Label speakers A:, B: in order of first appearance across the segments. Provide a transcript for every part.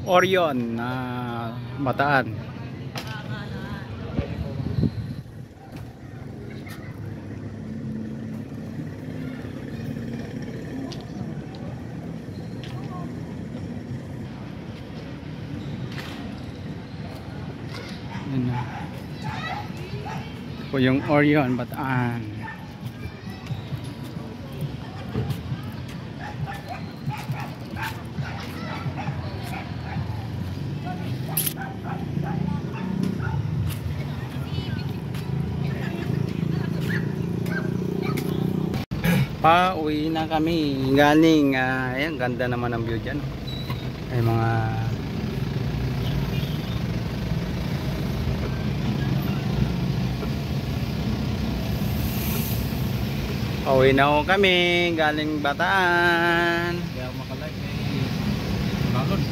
A: Orion na Bataan. Yan na po yung Orion Bataan. Pauwi na kami galing ayan, ganda naman ang view dyan. Ay mga pauwi na ho kami galing Bataan.
B: Kaya makalike balon.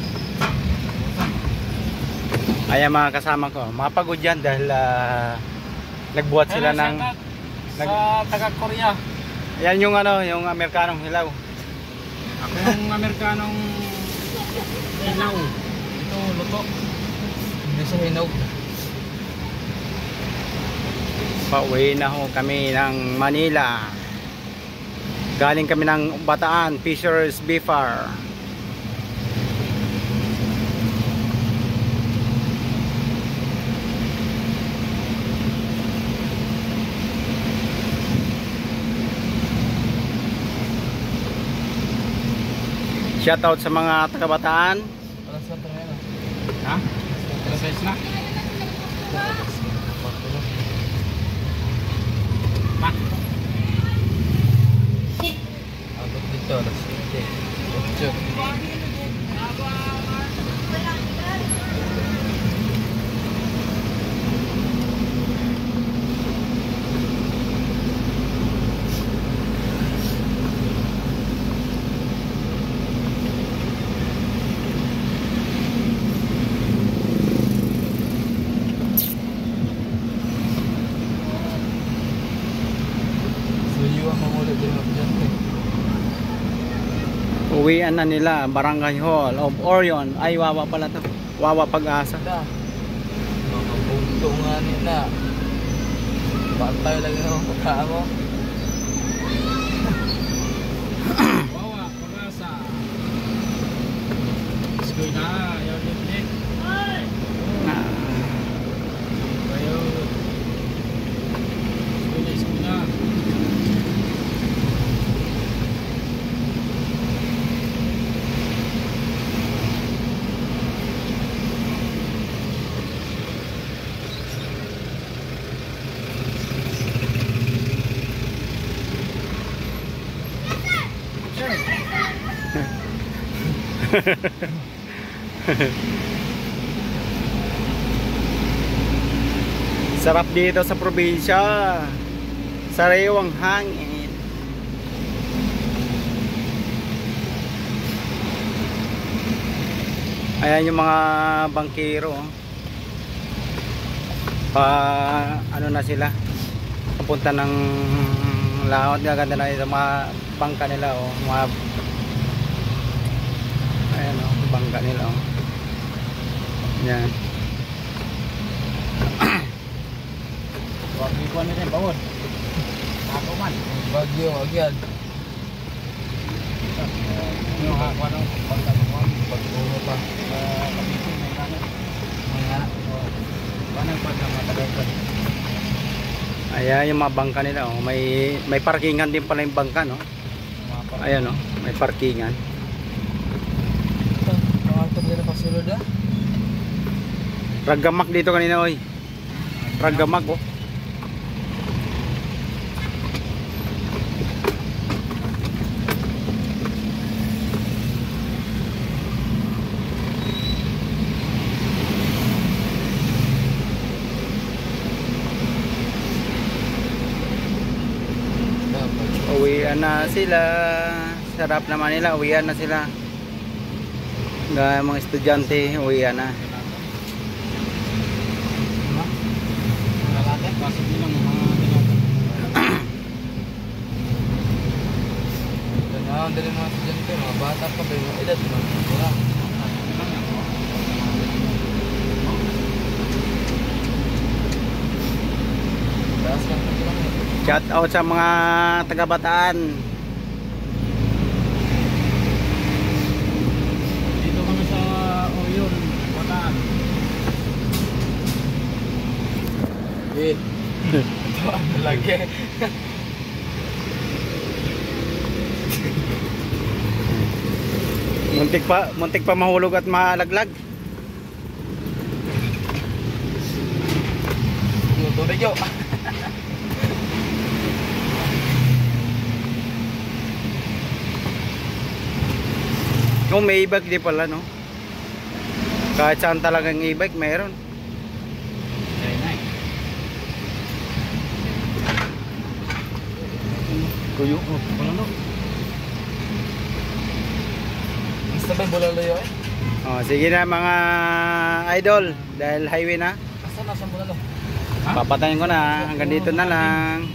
A: Ayan mga kasama ko, mapagod yan dahil nagbuhat sila ng
B: sa taga Korea.
A: Yan yung ano, yung Amerikanong hilaw.
B: Ako yung Amerikanong hilaw. Ito luto. Hindi sa hinog.
A: Pauwi na ho kami ng Manila. Galing kami ng Bataan, Fisher's Beefar. Shoutout sa mga taga-Bataan.
B: Alas na ito ngayon. Ha? Alas 6 na? Ma? Abot dito, alas 7. 8.
A: Uwian na nila, Barangay Hall of Orion. Ay, Wawa pala to. Wawa Pag-asa.
B: Mga punto nga nila. Bantay lagi ng pagkaan mo. Wawa Pag-asa. Iskoy na, ayaw din. Ayaw. Iskoy na.
A: Sarap dito sa probinsya. Sariwang hangin. Ayan yung mga bangkero. Ano na sila? Papunta ng laot. Gaganda na yung mga bangka nila. Mga ayan bangka nila. Yan.
B: Wagi ko na rin bawon. Ako man. Bagyo, agyan. Yung ako ng pagkakuan. Pagkuha pa. Kapito may kanan. Mga panang pagkamatagagan.
A: Ayan yung mga bangka nila. May parkingan din pala yung bangka. No? Ayan may parkingan.
B: Nakakot nila pasulod ah.
A: Ragamak dito kanina oy. Ragamak oh. Uwian na sila. Sarap naman nila, uwian na sila. Mga estudyante, uwian na.
B: Pasok nilang mga tinapos. Tanawan din mga estudyante, mga bata pa ba yung edad, mga
A: Shout out sa mga taga-Bataan.
B: Dito kami sa Orion, Bataan. Ito ano lagi.
A: Muntik pa mahulog at malaglag.
B: Tubig yun.
A: Kung may e-bike di pala, no? Kahit saan talagang e-bike mayroon. Kuyo.
B: Wala no. Basta ba bulalo yun eh?
A: Oh, sige na mga idol, dahil highway na.
B: Asa nasa bulalo?
A: Papatayin ko na, hanggang dito na lang.